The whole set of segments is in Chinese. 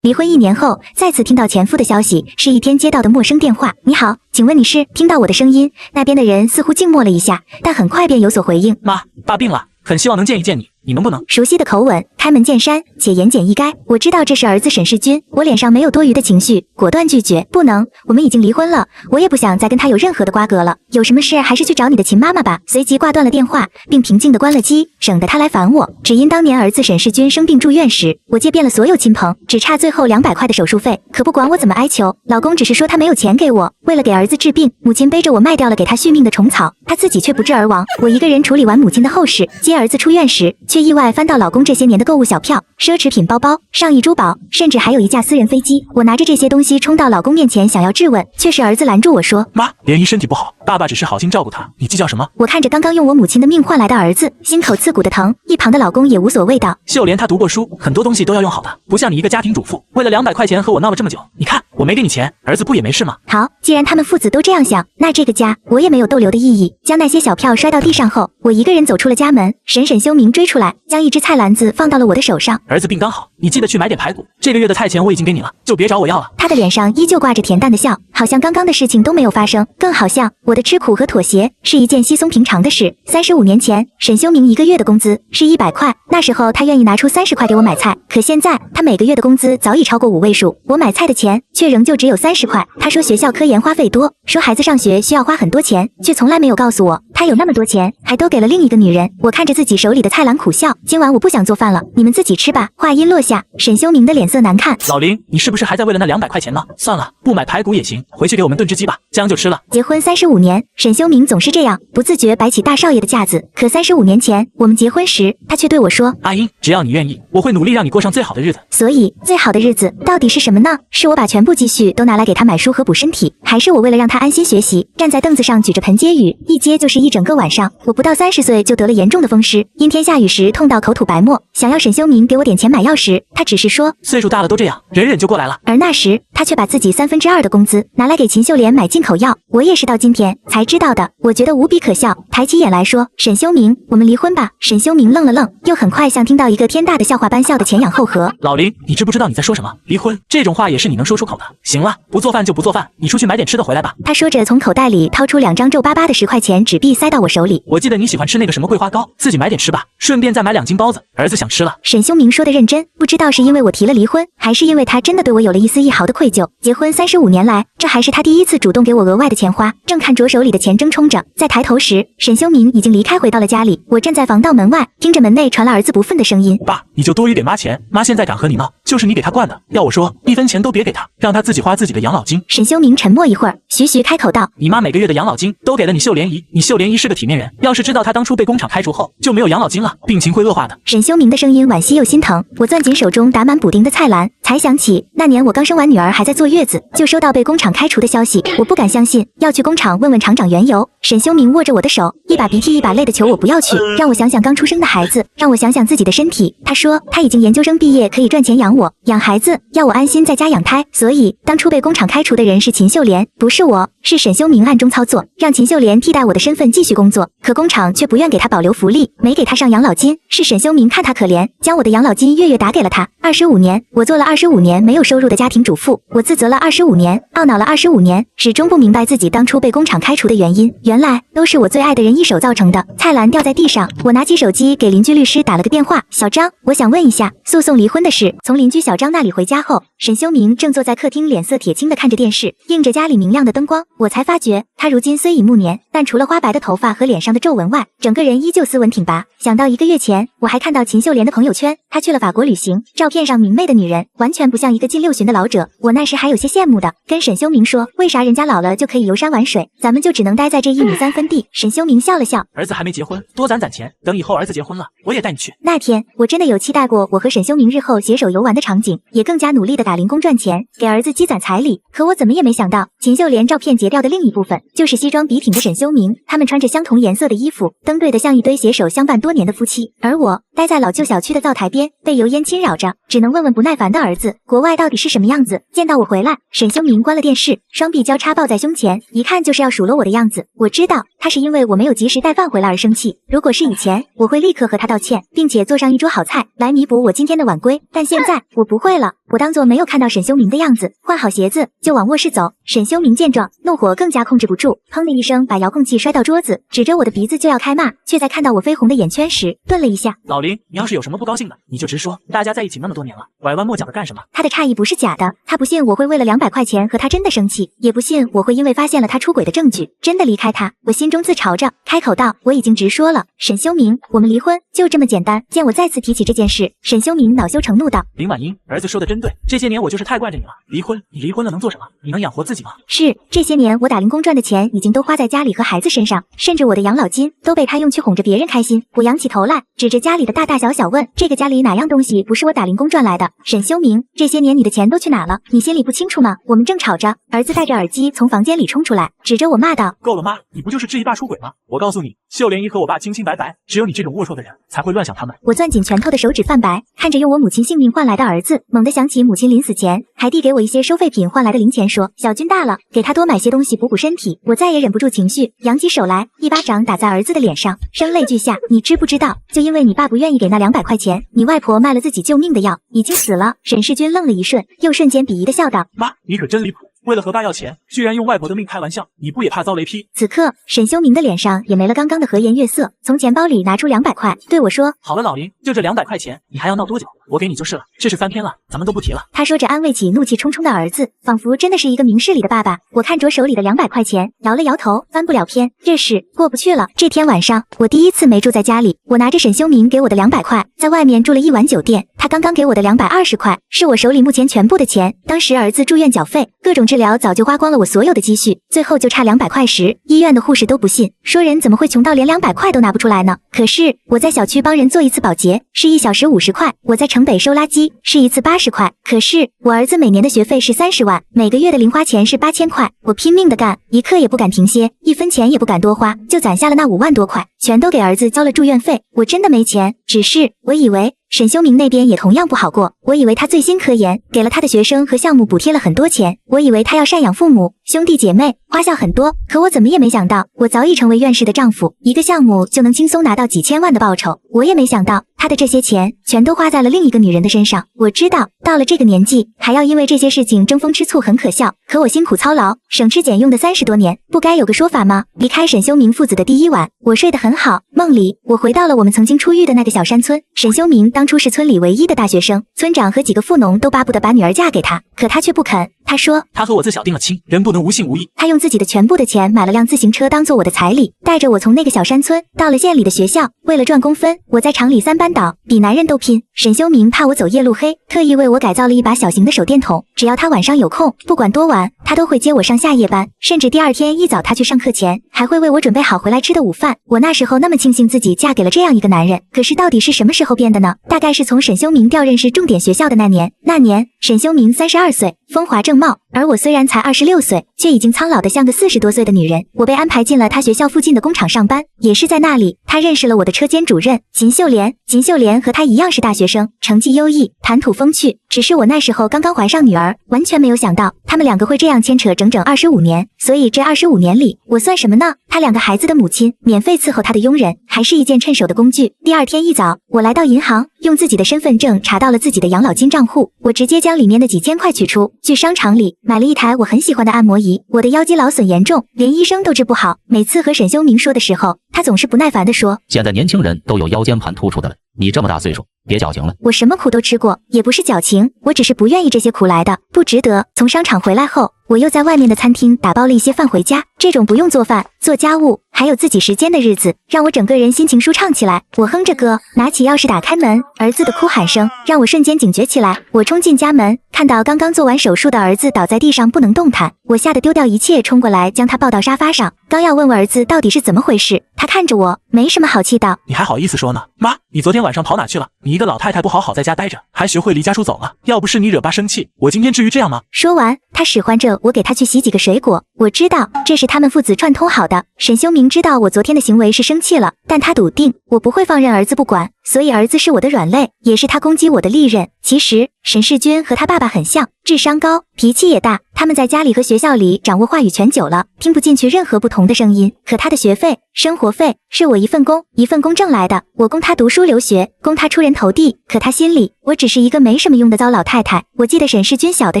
离婚1年后，再次听到前夫的消息，是一天接到的陌生电话。你好，请问你是？听到我的声音，那边的人似乎静默了一下，但很快便有所回应。妈，爸病了，很希望能见一见你，你能不能？熟悉的口吻，开门见山且言简意赅。我知道这是儿子沈世军，我脸上没有多余的情绪，果断拒绝。不能，我们已经离婚了，我也不想再跟他有任何的瓜葛了。有什么事还是去找你的秦妈妈吧。随即挂断了电话，并平静地关了机，省得他来烦我。只因当年儿子沈世军生病住院时，我借遍了所有亲朋，只差最后200块的手术费。可不管我怎么哀求，老公只是说他没有钱给我。为了给儿子治病，母亲背着我卖掉了给他续命的虫草，他自己却不治而亡。我一个人处理完母亲的后事，接儿子出院时，却意外翻到老公这些年的购物小票，奢侈品包包、上亿珠宝，甚至还有一架私人飞机。我拿着这些东西冲到老公面前，想要质问，却是儿子拦住我说：“妈，莲姨身体不好，爸爸只是好心照顾她，你计较什么？”我看着刚刚用我母亲的命换来的儿子，心口刺骨的疼。一旁的老公也无所谓道：“秀莲她读过书，很多东西都要用好的，不像你一个家庭主妇，为了200块钱和我闹了这么久。你看，我没给你钱，儿子不也没事吗？”好，既然他们父子都这样想，那这个家我也没有逗留的意义。将那些小票摔到地上后，我一个人走出了家门。沈修明追出来，将一只菜篮子放到了我的手上。儿子病刚好，你记得去买点排骨，这个月的菜钱我已经给你了，就别找我要了。他的脸上依旧挂着恬淡的笑，好像刚刚的事情都没有发生，更好像我的吃苦和妥协是一件稀松平常的事。35年前，沈修明一个月的工资是100块，那时候他愿意拿出30块给我买菜，可现在他每个月的工资早已超过5位数，我买菜的钱却仍旧只有30块。他说学校科研花费多，说孩子上学需要花很多钱，却从来没有告诉我他有那么多钱，还都给了另一个女人。我看着自己手里的菜篮苦笑，今晚我不想做饭了，你们自己吃吧。话音落下，沈修明的脸色难看。老林，你是不是还在为了那200块钱呢？算了，不买排骨也行，回去给我们炖只鸡吧，将就吃了。结婚35年，沈修明总是这样，不自觉摆起大少爷的架子。可35年前我们结婚时，他却对我说：“阿英，只要你愿意，我会努力让你过上最好的日子。”所以，最好的日子到底是什么呢？是我把全部积蓄都拿来给他买书和补身体，还是我为了让他安心学习，站在凳子上举着盆接雨，一接就是一整个晚上？我不到30岁就得了严重的风湿，阴天下雨时痛到口吐白沫，想要沈修明给我点钱买药时，他只是说：“岁数大了都这样，忍忍就过来了。”而那时，他却把自己2/3的工资拿来给秦秀莲买进口药。我也是到今天才知道的，我觉得无比可笑，抬起眼来说：“沈修明，我们离婚吧。”沈修明愣了愣，又很快像听到一个天大的笑话般笑得前仰后合。老林，你知不知道你在说什么？离婚这种话也是你能说出口的？行了，不做饭就不做饭，你出去买点吃的回来吧。他说着，从口袋里掏出2张皱巴巴的10块钱纸币塞到我手里。我记得你喜欢吃那个什么桂花糕，自己买点吃吧，顺便再买2斤包子，儿子想吃了。沈修明说的认真，不知道是因为我提了离婚，还是因为他真的对我有了一丝一毫的愧疚。结婚35年来，这还是他第一次主动给我额外的钱花。正看着手里的钱争冲着，再抬头时，沈修明已经离开，回到了家里。我站在防盗门外，听着门内传来儿子不忿的声音：“爸，你就多余点妈钱，妈现在敢和你闹，就是你给他惯的。要我说，1分钱都别给他，让他自己花自己的养老金。”沈修明沉默一会儿，徐徐开口道：“你妈每个月的养老金都给了你秀莲姨，你秀莲姨是个体面人，要是知道她当初被工厂开除后就没有养老金了，病情会恶化的。”沈修明的声音惋惜又心疼。我攥紧手中打满补丁的菜篮，才想起那年我刚生完女儿还在坐月子，就收到被工厂开除的消息。我不敢相信，要去工厂问问厂长缘由。沈修明握着我的手，一把鼻涕一把泪的求我不要去，让我想想刚出生的孩子，让我想想自己的身体。他说他已经研究生毕业，可以赚钱养我养孩子，要我安心在家养胎。所以当初被工厂开除的人是秦秀莲，不是我，是沈修明暗中操作，让秦秀莲替代我的身份继续工作。可工厂却不愿给他保留福利，没给他上养老金，是沈修明看他可怜，将我的养老金月月打给了他。25年，我做了25年没有收入的家庭主妇，我自责了25年，懊恼了25年，始终不明白自己当初被工厂开除的原因，原来都是我最爱的人一手造成的。菜篮掉在地上，我拿起手机给邻居律师打了个电话：“小张，我想问一下诉讼离婚的事。”从邻居小张那里回家后，沈修明正坐在客厅，脸色铁青地看着电视，映着家里明亮的灯光，我才发觉他如今虽已暮年，但除了花白的头发和脸上的皱纹外，整个人依旧斯文挺拔。想到1个月前我还看到秦秀莲的朋友圈，她去了法国旅行，照片上明媚的女人完全不像一个近60的老者，我那时还有些羡慕的，跟沈修明说，为啥人家老了就可以游山玩水，咱们就只能待在这1亩3分地。沈修明笑了笑：“儿子还没结婚，多攒攒钱，等以后儿子结婚了，我也带你去。”那天我真的有期待过我和沈修明日后携手游玩的场景，也更加努力的打零工赚钱，给儿子积攒彩礼。可我怎么也没想到，秦秀莲照片截掉的另一部分，就是西装笔挺的沈修明，他们穿着相同颜色的衣服，登对的像一堆携手相伴多年的夫妻。而我待在老旧小区的灶台边，被油烟侵扰着，只能问问不耐烦的儿子，国外到底是什么样子。见到我回来，沈修明关了电视，双臂交叉抱在胸前，一看就是要数落我的样子。我知道他是因为我没有及时带饭回来而生气，如果是以前，我会立刻和他道歉，并且做上一桌好菜来弥补我今天的晚归，但现在我不会了。我当作没有看到沈修明的样子，换好鞋子就往卧室走。沈修明见状，怒火更加控制不住，砰的一声把遥控器摔到桌子，指着我的鼻子就要开骂，却在看到我绯红的眼圈时顿了一下。老林，你要是有什么不高兴的，你就直说，大家在一起那么多年了，拐弯抹角的干什么？他的诧异不是假的，他不信我会为了200块钱和他真的生气，也不信我会因为发现了他出轨的证据真的离开他。我心中自嘲着，开口道，我已经直说了，沈修明，我们离婚，就这么简单。见我再次提起这件事，沈修明恼羞成怒道，林婉英，儿子说的真对，这些年我就是太惯着你了。离婚，你离婚了能做什么？你能养活自己吗？是，这些年我打零工赚的钱已经都花在家里和孩子身上，甚至我的养老金都被他用去哄着别人开心。我仰起头来，指着家里的大大小小问，这个家里哪样东西不是我打零工赚来的？沈修明，这些年你的钱都去哪了？你心里不清楚吗？我们正吵着，儿子戴着耳机从房间里冲出来，指着我骂道，够了妈，你不就是质疑爸出轨吗？我告诉你，秀莲姨和我爸清清白白，只有你这种龌龊的人才会乱想他们。我攥紧拳头的手指泛白，看着用我母亲性命换来的儿子，猛地想起母亲临死前还递给我一些收废品换来的零钱，说小军大了，给他多买些东西补补身体。我再也忍不住情绪，扬起手来，一巴掌打在儿子的脸上，声泪俱下，你知不知道，就因为你爸不愿意给那200块钱，你外婆卖了自己救命的药，已经死了。沈世军愣了一瞬，又瞬间鄙夷的笑道，妈，你可真离谱，为了和爸要钱，居然用外婆的命开玩笑，你不也怕遭雷劈？此刻沈修明的脸上也没了刚刚的和颜悦色，从钱包里拿出200块，对我说，好了老林，就这200块钱，你还要闹多久？我给你就是了，这事翻篇了，咱们都不提了。他说着安慰起怒气冲冲的儿子，仿佛真的是一个明事理的爸爸。我看着手里的200块钱，摇了摇头，翻不了篇，这事过不去了。这天晚上我第一次没住在家里，我拿着沈修明给我的200块，在外面住了一晚酒店。他刚刚给我的220块，是我手里目前全部的钱。当时儿子住院缴费，各种治疗早就花光了我所有的积蓄，最后就差200块时，医院的护士都不信，说人怎么会穷到连200块都拿不出来呢？可是我在小区帮人做一次保洁，是1小时50块；我在城北收垃圾，是一次80块。可是我儿子每年的学费是30万，每个月的零花钱是8000块。我拼命的干，一刻也不敢停歇，1分钱也不敢多花，就攒下了那5万多块，全都给儿子交了住院费。我真的没钱，只是我以为沈修明那边也同样不好过，我以为他最新科研，给了他的学生和项目补贴了很多钱，我以为他要赡养父母、兄弟姐妹，花销很多。可我怎么也没想到，我早已成为院士的丈夫，一个项目就能轻松拿到几千万的报酬。我也没想到，他的这些钱全都花在了另一个女人的身上。我知道，到了这个年纪，还要因为这些事情争风吃醋很可笑。可我辛苦操劳、省吃俭用的30多年，不该有个说法吗？离开沈修明父子的第一晚，我睡得很好，梦里我回到了我们曾经出狱的那个小山村。沈修明当初是村里唯一的大学生，村长和几个富农都巴不得把女儿嫁给他，可他却不肯。他说，他和我自小定了亲，人不能无信无义。他用自己的全部的钱买了辆自行车当做我的彩礼，带着我从那个小山村到了县里的学校。为了赚工分，我在厂里3班倒，比男人都拼。沈修明怕我走夜路黑，特意为我改造了一把小型的手电筒，只要他晚上有空，不管多晚，他都会接我上下夜班，甚至第二天一早他去上课前，还会为我准备好回来吃的午饭。我那时候那么庆幸自己嫁给了这样一个男人，可是到底是什么时候变的呢？大概是从沈修明调任是重点学校的那年。那年沈修明32岁，风华正茂，而我虽然才26岁，却已经苍老得像个40多岁的女人。我被安排进了他学校附近的工厂上班，也是在那里，他认识了我的车间主任秦秀莲。秦秀莲和他一样是大学生，成绩优异，谈吐风趣。只是我那时候刚刚怀上女儿，完全没有想到他们2个会这样牵扯整整25年。所以这25年里，我算什么呢？他2个孩子的母亲，免费伺候他的佣人，还是一件趁手的工具。第二天一早，我来到银行，用自己的身份证查到了自己的养老金账户，我直接将里面的几千块取出，去商场里买了一台我很喜欢的按摩仪。我的腰肌劳损严重，连医生都治不好。每次和沈修明说的时候，他总是不耐烦地说，现在年轻人都有腰间盘突出的了，你这么大岁数，别矫情了。我什么苦都吃过，也不是矫情，我只是不愿意这些苦来的，不值得。从商场回来后，我又在外面的餐厅打包了一些饭回家，这种不用做饭、做家务，还有自己时间的日子，让我整个人心情舒畅起来。我哼着歌，拿起钥匙打开门，儿子的哭喊声让我瞬间警觉起来。我冲进家门，看到刚刚做完手术的儿子倒在地上不能动弹，我吓得丢掉一切，冲过来将他抱到沙发上，刚要问问儿子到底是怎么回事，他看着我，没什么好气道，你还好意思说呢？妈，你昨天晚上跑哪去了？你一个老太太不好好在家待着，还学会离家出走了？要不是你惹爸生气，我今天至于这样吗？说完，他使唤着我给他去洗几个水果。我知道这是他们父子串通好的。沈修明明知道我昨天的行为是生气了，但他笃定我不会放任儿子不管，所以儿子是我的软肋，也是他攻击我的利刃。其实沈世军和他爸爸很像，智商高，脾气也大，他们在家里和学校里掌握话语权久了，听不进去任何不同的声音。可他的学费、生活费是我一份工挣来的，我供他读书留学，供他出人头地，可他心里我只是一个没什么用的糟老太太。我记得沈世军小的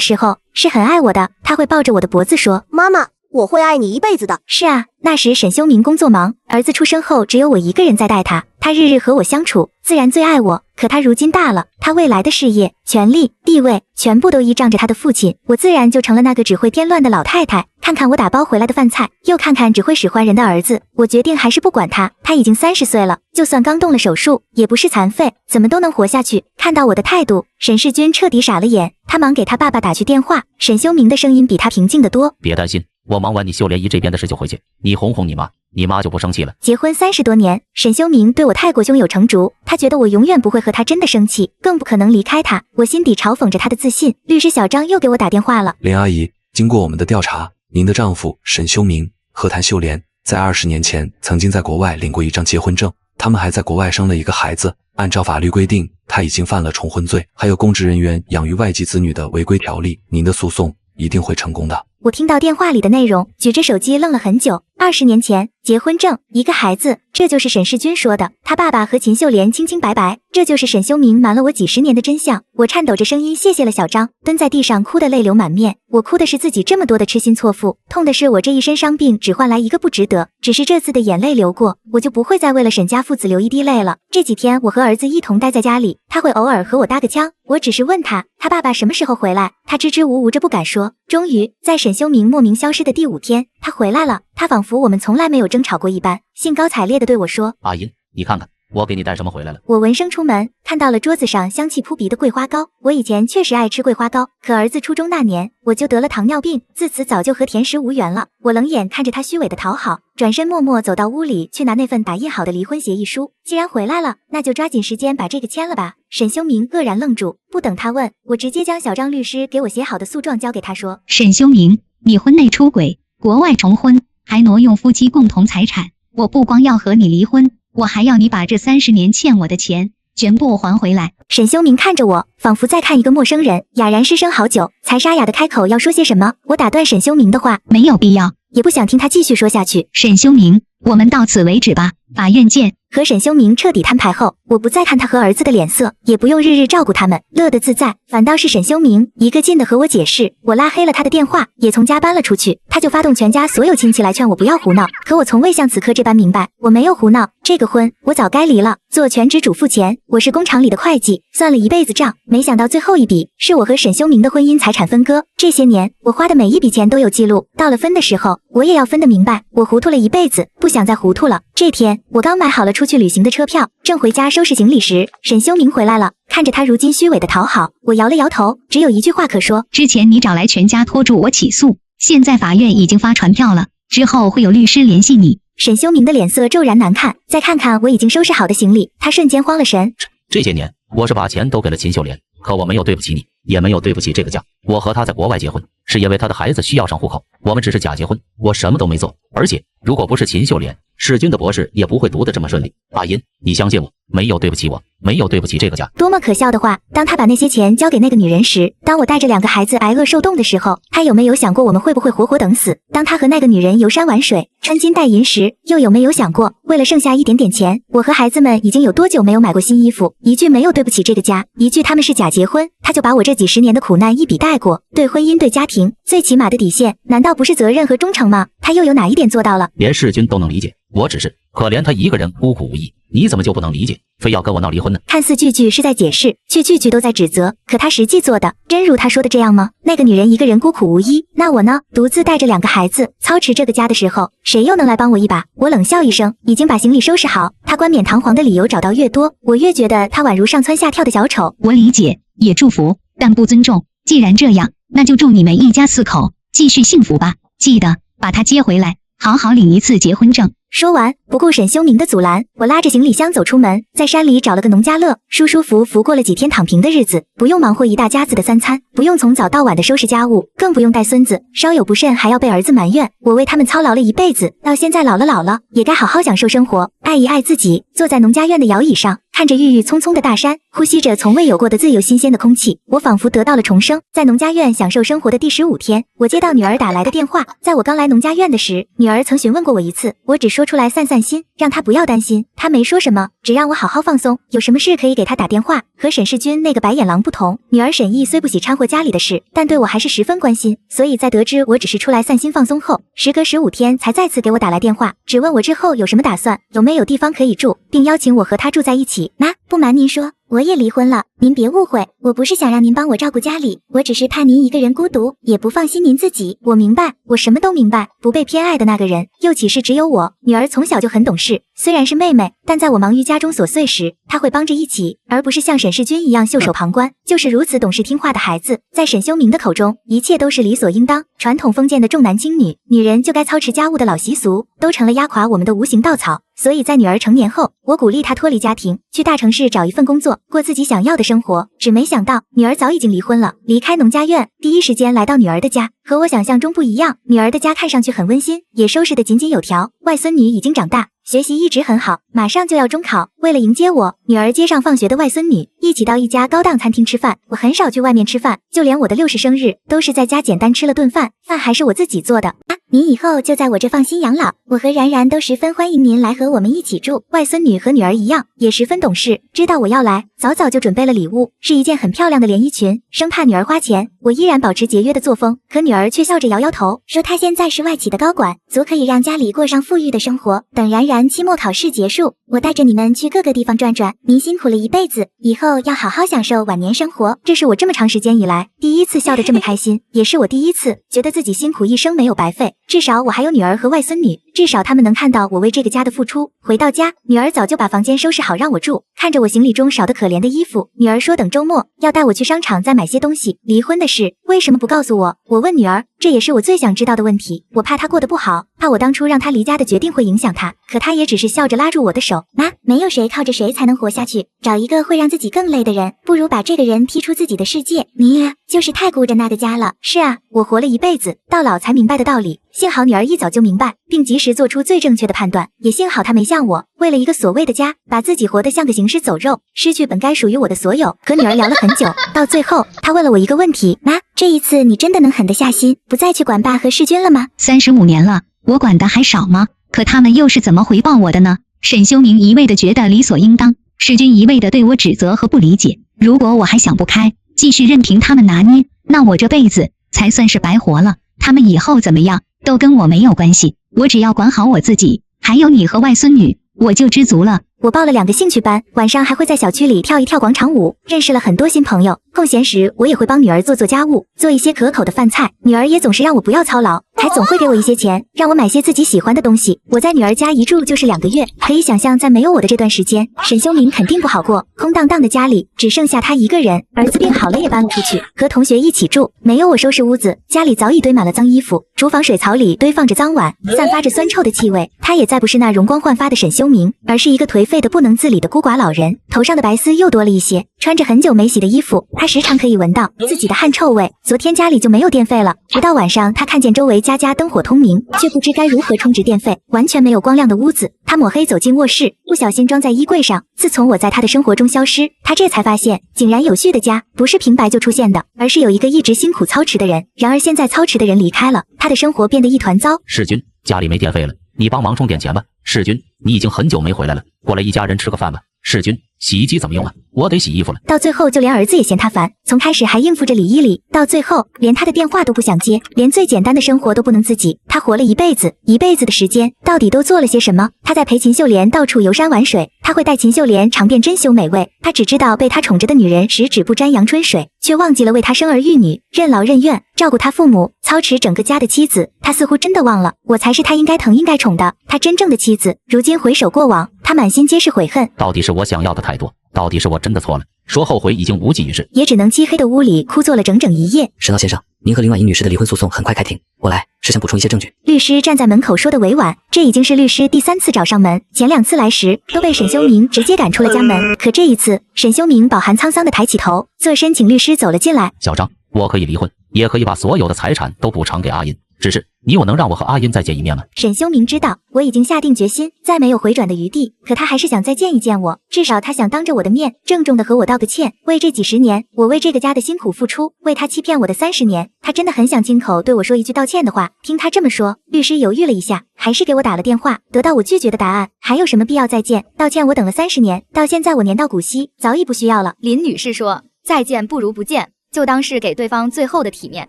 时候是很爱我的，他会抱着我的脖子说，妈妈，我会爱你一辈子的。是啊，那时沈修明工作忙，儿子出生后只有我一个人在带他，他日日和我相处，自然最爱我。可他如今大了，他未来的事业、权力、地位全部都依仗着他的父亲，我自然就成了那个只会添乱的老太太。看看我打包回来的饭菜，又看看只会使唤人的儿子，我决定还是不管他。他已经30岁了，就算刚动了手术，也不是残废，怎么都能活下去。看到我的态度，沈世军彻底傻了眼，他忙给他爸爸打去电话。沈修明的声音比他平静得多，别担心，我忙完你秀莲姨这边的事就回去，你哄哄你妈，你妈就不生气了。结婚30多年，沈修明对我太过胸有成竹，他觉得我永远不会和他真的生气，更不可能离开他。我心底嘲讽着他的自信。律师小张又给我打电话了。林阿姨，经过我们的调查，您的丈夫沈修明和谭秀莲在20年前曾经在国外领过一张结婚证，他们还在国外生了一个孩子。按照法律规定，他已经犯了重婚罪，还有公职人员养育外籍子女的违规条例，您的诉讼一定会成功的。我听到电话里的内容，举着手机愣了很久。20年前，结婚证，一个孩子，这就是沈世军说的。他爸爸和秦秀莲清清白白，这就是沈修明瞒了我几10年的真相。我颤抖着声音谢谢了小张，蹲在地上哭得泪流满面。我哭的是自己这么多的痴心错付，痛的是我这一身伤病只换来一个不值得。只是这次的眼泪流过，我就不会再为了沈家父子流一滴泪了。这几天我和儿子一同待在家里，他会偶尔和我搭个腔，我只是问他爸爸什么时候回来，他支支吾吾着不敢说。终于在沈修明莫名消失的第5天，他回来了。他仿佛我们从来没有争吵过一般，兴高采烈地对我说，阿银，你看看我给你带什么回来了。我闻声出门，看到了桌子上香气扑鼻的桂花糕。我以前确实爱吃桂花糕，可儿子初中那年我就得了糖尿病，自此早就和甜食无缘了。我冷眼看着他虚伪的讨好，转身默默走到屋里去拿那份打印好的离婚协议书。既然回来了，那就抓紧时间把这个签了吧。沈修明愕然愣住，不等他问，我直接将小张律师给我写好的诉状交给他说，沈修明，你婚内出轨，国外重婚，还挪用夫妻共同财产，我不光要和你离婚，我还要你把这30年欠我的钱全部还回来。沈修明看着我，仿佛在看一个陌生人，哑然失声好久，才沙哑的开口要说些什么。我打断沈修明的话，没有必要，也不想听他继续说下去。沈修明，我们到此为止吧，法院见。和沈修明彻底摊牌后，我不再看他和儿子的脸色，也不用日日照顾他们，乐得自在。反倒是沈修明一个劲的和我解释，我拉黑了他的电话，也从家搬了出去。他就发动全家所有亲戚来劝我不要胡闹，可我从未像此刻这般明白，我没有胡闹，这个婚我早该离了。做全职主妇前，我是工厂里的会计，算了一辈子账，没想到最后一笔是我和沈修明的婚姻财产分割。这些年我花的每一笔钱都有记录，到了分的时候，我也要分得明白。我糊涂了一辈子，不想再糊涂了。这天我刚买好了出去旅行的车票，正回家收拾行李时，沈修明回来了。看着他如今虚伪的讨好，我摇了摇头，只有一句话可说，之前你找来全家拖住我起诉，现在法院已经发传票了，之后会有律师联系你。沈修明的脸色骤然难看，再看看我已经收拾好的行李，他瞬间慌了神。这些年我是把钱都给了秦秀莲，可我没有对不起你，也没有对不起这个家。我和他在国外结婚，是因为他的孩子需要上户口，我们只是假结婚，我什么都没做。而且如果不是秦秀莲，世军的博士也不会读得这么顺利。阿银，你相信我，没有对不起我，没有对不起这个家。多么可笑的话！当他把那些钱交给那个女人时，当我带着2个孩子挨饿受冻的时候，他有没有想过我们会不会活活等死？当他和那个女人游山玩水，穿金戴银时，又有没有想过，为了剩下一点点钱，我和孩子们已经有多久没有买过新衣服？一句没有对不起这个家，一句他们是假结婚，他就把我这几10年的苦难一笔带过。对婚姻对家庭最起码的底线，难道不是责任和忠诚吗？他又有哪一点做到了？连世军都能理解，我只是可怜他一个人孤苦无依，你怎么就不能理解，非要跟我闹离婚呢？看似句句是在解释，却句句都在指责，可他实际做的真如他说的这样吗？那个女人一个人孤苦无依，那我呢？独自带着2个孩子操持这个家的时候，谁又能来帮我一把？我冷笑一声，已经把行李收拾好。他冠冕堂皇的理由找到越多，我越觉得他宛如上蹿下跳的小丑。我理解，也祝福，但不尊重。既然这样，那就祝你们一家4口继续幸福吧。记得把他接回来，好好领一次结婚证。说完，不顾沈修明的阻拦，我拉着行李箱走出门，在山里找了个农家乐，舒舒服服过了几天躺平的日子，不用忙活一大家子的三餐，不用从早到晚的收拾家务，更不用带孙子，稍有不慎还要被儿子埋怨我为他们操劳了一辈子，到现在老了，也该好好享受生活，爱一爱自己。坐在农家院的摇椅上，看着郁郁葱葱的大山，呼吸着从未有过的自由新鲜的空气，我仿佛得到了重生。在农家院享受生活的第15天，我接到女儿打来的电话。在我刚来农家院的时，女儿曾询问过我一次，我只说出来散散心，让她不要担心。她没说什么，只让我好好放松，有什么事可以给她打电话。和沈世军那个白眼狼不同，女儿沈毅虽不喜掺和家里的事，但对我还是十分关心。所以在得知我只是出来散心放松后，时隔15天才再次给我打来电话，只问我之后有什么打算，有没有地方可以住，并邀请我和她住在一起。妈，不瞒您说，我也离婚了，您别误会，我不是想让您帮我照顾家里，我只是怕您一个人孤独，也不放心您自己。我明白，我什么都明白，不被偏爱的那个人，又岂是只有我？女儿从小就很懂事，虽然是妹妹，但在我忙于家中琐碎时，她会帮着一起，而不是像沈世军一样袖手旁观。就是如此懂事听话的孩子，在沈修明的口中，一切都是理所应当。传统封建的重男轻女，女人就该操持家务的老习俗，都成了压垮我们的无形稻草。所以在女儿成年后，我鼓励她脱离家庭，去大城市找一份工作，过自己想要的生活。只没想到，女儿早已经离婚了，离开农家院，第一时间来到女儿的家。和我想象中不一样，女儿的家看上去很温馨，也收拾得井井有条。外孙女已经长大，学习一直很好，马上就要中考。为了迎接我，女儿接上放学的外孙女，一起到一家高档餐厅吃饭。我很少去外面吃饭，就连我的60生日都是在家简单吃了顿饭，饭还是我自己做的。您以后就在我这放心养老，我和然然都十分欢迎您来和我们一起住。外孙女和女儿一样，也十分懂事，知道我要来，早早就准备了礼物，是一件很漂亮的连衣裙，生怕女儿花钱。我依然保持节约的作风，可女儿却笑着摇摇头，说她现在是外企的高管，足可以让家里过上富裕的生活。等然然期末考试结束，我带着你们去各个地方转转，您辛苦了一辈子，以后要好好享受晚年生活。这是我这么长时间以来第一次笑得这么开心，也是我第一次觉得自己辛苦一生没有白费。至少我还有女儿和外孙女，至少他们能看到我为这个家的付出。回到家，女儿早就把房间收拾好让我住，看着我行李中少得可怜的衣服，女儿说等周末要带我去商场再买些东西。离婚的事为什么不告诉我？我问女儿，这也是我最想知道的问题。我怕她过得不好，怕我当初让她离家的决定会影响她，可她也只是笑着拉住我的手。妈，没有谁靠着谁才能活下去，找一个会让自己更累的人，不如把这个人踢出自己的世界。你就是太顾着那个家了。是啊，我活了一辈子，到老才明白的道理。幸好女儿一早就明白，并及时做出最正确的判断，也幸好她没像我，为了一个所谓的家，把自己活得像个行尸走肉，失去本该属于我的所有。和女儿聊了很久，到最后，她问了我一个问题：妈，这一次你真的能狠得下心，不再去管爸和世军了吗？35年了，我管的还少吗？可他们又是怎么回报我的呢？沈修明一味地觉得理所应当，世军一味地对我指责和不理解。如果我还想不开，继续任凭他们拿捏，那我这辈子才算是白活了。他们以后怎么样都跟我没有关系，我只要管好我自己，还有你和外孙女，我就知足了。我报了2个兴趣班，晚上还会在小区里跳一跳广场舞，认识了很多新朋友。空闲时我也会帮女儿做家务，做一些可口的饭菜。女儿也总是让我不要操劳，还总会给我一些钱，让我买些自己喜欢的东西。我在女儿家一住就是2个月，可以想象在没有我的这段时间，沈修明肯定不好过。空荡荡的家里只剩下他一个人，儿子病好了也搬了出去，和同学一起住。没有我收拾屋子，家里早已堆满了脏衣服，厨房水槽里堆放着脏碗，散发着酸臭的气味。他也再不是那容光焕发的沈修明，而是一个颓废的不能自理的孤寡老人，头上的白丝又多了一些，穿着很久没洗的衣服，他时常可以闻到自己的汗臭味。昨天家里就没有电费了，直到晚上他看见周围家家灯火通明，却不知该如何充值电费，完全没有光亮的屋子。他抹黑走进卧室，不小心装在衣柜上。自从我在他的生活中消失，他这才发现井然有序的家不是平白就出现的，而是有一个一直辛苦操持的人。然而现在操持的人离开了，他的生活变得一团糟。世军，家里没电费了，你帮忙充点钱吧。世军，你已经很久没回来了，过来一家人吃个饭吧。世军，洗衣机怎么用啊？我得洗衣服了。到最后就连儿子也嫌他烦，从开始还应付着理一理，到最后连他的电话都不想接，连最简单的生活都不能自己。他活了一辈子，一辈子的时间到底都做了些什么？他在陪秦秀莲到处游山玩水，他会带秦秀莲尝遍珍馐美味，他只知道被他宠着的女人十指不沾阳春水，却忘记了为他生儿育女，任劳任怨，照顾他父母，操持整个家的妻子。他似乎真的忘了，我才是他应该疼应该宠的，他真正的妻子。如今回首过往，他满心皆是悔恨。到底是我想要的太多，到底是我真的错了，说后悔已经无济于事，也只能漆黑的屋里枯坐了整整一夜。沈老先生，您和林婉莹女士的离婚诉讼很快开庭，我来是想补充一些证据。律师站在门口说的委婉，这已经是律师第3次找上门，前2次来时都被沈修明直接赶出了家门。可这一次，沈修明饱含沧桑的抬起头，侧身请律师走了进来。小张，我可以离婚，也可以把所有的财产都补偿给阿音，只是你我能让我和阿音再见一面吗？沈修明知道我已经下定决心，再没有回转的余地，可他还是想再见一见我，至少他想当着我的面郑重的和我道个歉，为这几10年我为这个家的辛苦付出，为他欺骗我的30年，他真的很想亲口对我说一句道歉的话。听他这么说，律师犹豫了一下，还是给我打了电话，得到我拒绝的答案。还有什么必要再见？道歉我等了30年，到现在我年到古稀，早已不需要了。林女士说，再见不如不见，就当是给对方最后的体面。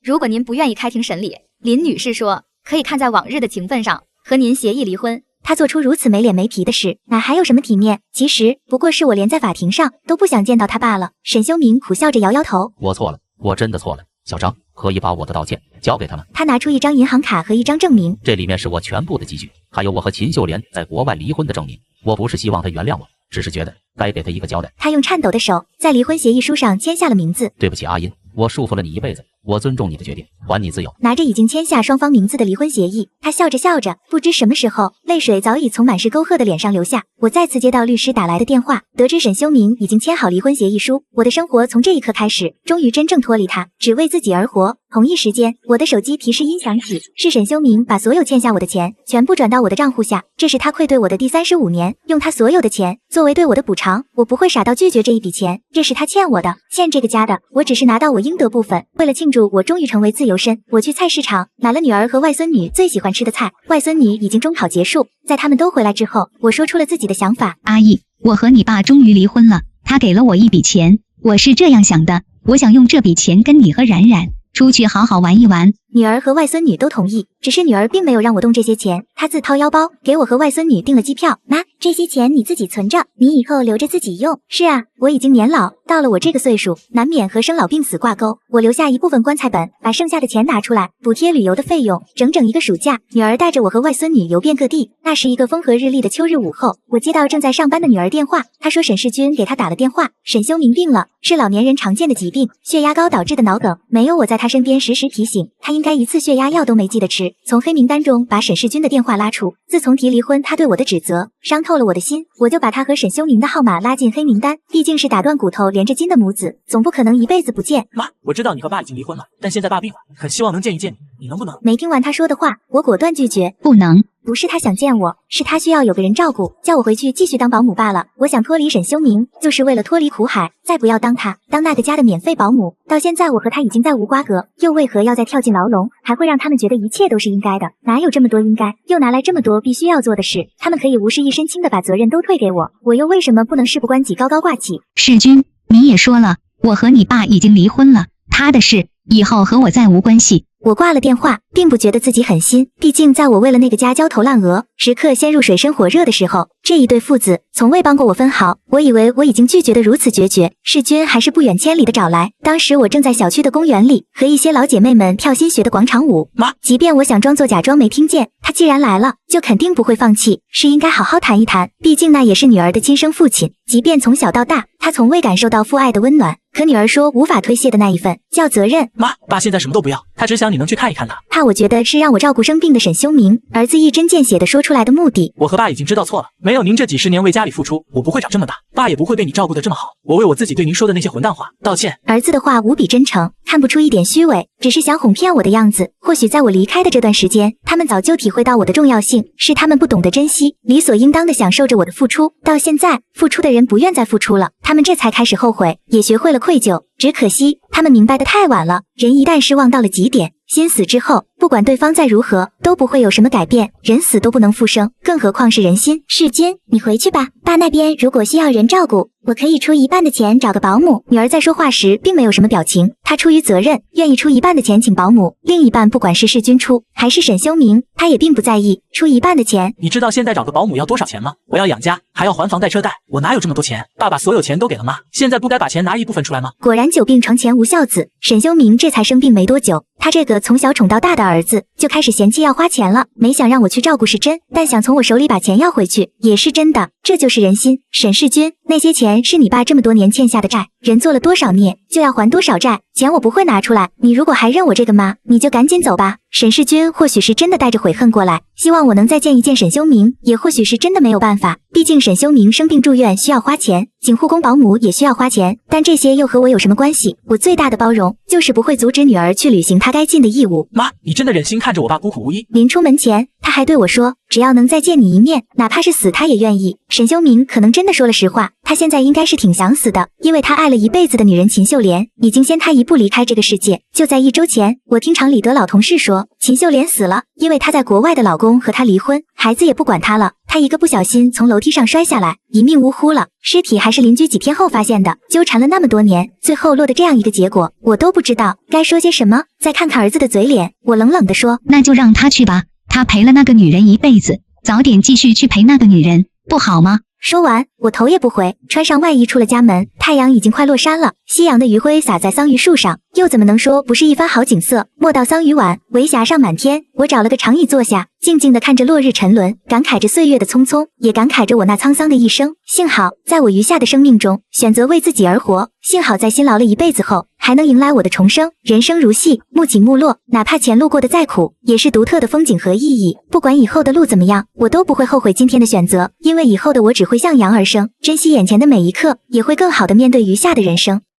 如果您不愿意开庭审理，林女士说，可以看在往日的情分上，和您协议离婚。他做出如此没脸没皮的事，哪还有什么体面？其实不过是我连在法庭上都不想见到他罢了。沈修明苦笑着摇摇头，我错了，我真的错了。小张，可以把我的道歉交给他们。他拿出一张银行卡和一张证明，这里面是我全部的积蓄，还有我和秦秀莲在国外离婚的证明。我不是希望他原谅我，只是觉得该给他一个交代。他用颤抖的手在离婚协议书上签下了名字。对不起阿音，我束缚了你一辈子，我尊重你的决定，还你自由。拿着已经签下双方名字的离婚协议，他笑着笑着，不知什么时候泪水早已从满是沟壑的脸上流下。我再次接到律师打来的电话，得知沈修明已经签好离婚协议书。我的生活从这一刻开始，终于真正脱离他，只为自己而活。同一时间，我的手机提示音响起，是沈修明把所有欠下我的钱全部转到我的账户下，这是他愧对我的第35年，用他所有的钱作为对我的补偿。我不会傻到拒绝这一笔钱，这是他欠我的，欠这个家的。我只是拿到我应得部分。为了庆祝我终于成为自由身，我去菜市场买了女儿和外孙女最喜欢吃的菜。外孙女已经中考结束，在他们都回来之后，我说出了自己的想法。阿姨，我和你爸终于离婚了，他给了我一笔钱，我是这样想的，我想用这笔钱跟你和冉冉出去好好玩一玩。女儿和外孙女都同意，只是女儿并没有让我动这些钱，她自掏腰包给我和外孙女订了机票。妈，这些钱你自己存着，你以后留着自己用。是啊，我已经年老，到了我这个岁数，难免和生老病死挂钩。我留下一部分棺材本，把剩下的钱拿出来补贴旅游的费用。整整1个暑假，女儿带着我和外孙女游遍各地。那是一个风和日丽的秋日午后，我接到正在上班的女儿电话，她说沈世军给她打了电话，沈修明病了，是老年人常见的疾病，血压高导致的脑梗。没有我在她身边时时提醒，她应该一次血压药都没记得吃。从黑名单中把沈世军的电话拉出，自从提离婚，他对我的指责伤透了我的心，我就把他和沈修明的号码拉进黑名单。毕竟是打断骨头连着筋的母子，总不可能一辈子不见。妈，我知道你和爸已经离婚了，但现在爸病了，很希望能见一见你，你能不能？没听完他说的话，我果断拒绝，不能。不是他想见我，是他需要有个人照顾，叫我回去继续当保姆罢了。我想脱离沈修明，就是为了脱离苦海，再不要当那个家的免费保姆。到现在我和他已经再无瓜葛，又为何要再跳进牢笼，还会让他们觉得一切都是应该的？哪有这么多应该，又拿来这么多必须要做的事？他们可以无事一身轻的把责任都推给我，我又为什么不能事不关己高高挂起？世军，你也说了，我和你爸已经离婚了，他的事以后和我再无关系。我挂了电话，并不觉得自己狠心，毕竟在我为了那个家焦头烂额，时刻陷入水深火热的时候，这一对父子从未帮过我分毫。我以为我已经拒绝得如此决绝，世军还是不远千里的找来。当时我正在小区的公园里和一些老姐妹们跳新学的广场舞。妈，即便我想装作假装没听见，他既然来了，就肯定不会放弃，是应该好好谈一谈。毕竟那也是女儿的亲生父亲，即便从小到大，他从未感受到父爱的温暖。可女儿说无法推卸的那一份叫责任。妈，爸现在什么都不要，他只想你能去看一看他。怕我觉得是让我照顾生病的沈修明，儿子一针见血地说出来的目的。我和爸已经知道错了，没有您这几10年为家里付出，我不会长这么大，爸也不会被你照顾得这么好。我为我自己对您说的那些混蛋话道歉。儿子的话无比真诚，看不出一点虚伪，只是想哄骗我的样子。或许在我离开的这段时间，他们早就体会到我的重要性，是他们不懂得珍惜，理所应当地享受着我的付出。到现在，付出的人不愿再付出了，他们这才开始后悔，也学会了愧疚。只可惜他们明白得太晚了，人一旦失望到了极点，心死之后，不管对方再如何，都不会有什么改变。人死都不能复生，更何况是人心。世军，你回去吧，爸那边如果需要人照顾，我可以出1半的钱找个保姆。女儿在说话时并没有什么表情，她出于责任，愿意出1半的钱请保姆，另一半不管是世军出还是沈修明，他也并不在意，出1半的钱。你知道现在找个保姆要多少钱吗？我要养家，还要还房贷车贷，我哪有这么多钱？爸把所有钱都给了妈，现在不该把钱拿一部分出来吗？果然久病床前无孝子，沈修明这才生病没多久，他这个从小宠到大的儿子就开始嫌弃要花钱了。没想让我去照顾是真，但想从我手里把钱要回去也是真的，这就是人心。沈世军，那些钱是你爸这么多年欠下的债，人做了多少孽，就要还多少债，钱我不会拿出来。你如果还认我这个妈，你就赶紧走吧。沈世钧或许是真的带着悔恨过来，希望我能再见一见沈修明，也或许是真的没有办法，毕竟沈修明生病住院需要花钱，请护工保姆也需要花钱，但这些又和我有什么关系？我最大的包容就是不会阻止女儿去履行她该尽的义务。妈，你真的忍心看着我爸孤苦无依？临出门前，他还对我说，只要能再见你一面，哪怕是死他也愿意。沈修明可能真的说了实话，他现在应该是挺想死的，因为他爱了一辈子的女人秦秀莲已经先他一步离开这个世界。就在1周前，我听厂里的老同事说，秦秀莲死了，因为她在国外的老公和她离婚，孩子也不管她了，她一个不小心从楼梯上摔下来，一命呜呼了。尸体还是邻居几天后发现的，纠缠了那么多年，最后落得这样一个结果，我都不知道该说些什么。再看看儿子的嘴脸，我冷冷地说，那就让他去吧，他陪了那个女人一辈子，早点继续去陪那个女人，不好吗？说完，我头也不回，穿上外衣出了家门。太阳已经快落山了，夕阳的余晖洒在桑榆树上，又怎么能说不是一番好景色？莫道桑榆晚，微霞上满天。我找了个长椅坐下，静静地看着落日沉沦，感慨着岁月的匆匆，也感慨着我那沧桑的一生。幸好在我余下的生命中，选择为自己而活，幸好在辛劳了一辈子后，还能迎来我的重生。人生如戏，幕起幕落，哪怕前路过得再苦，也是独特的风景和意义。不管以后的路怎么样，我都不会后悔今天的选择，因为以后的我只会向阳而生，珍惜眼前的每一刻，也会更好的面对余下的人生。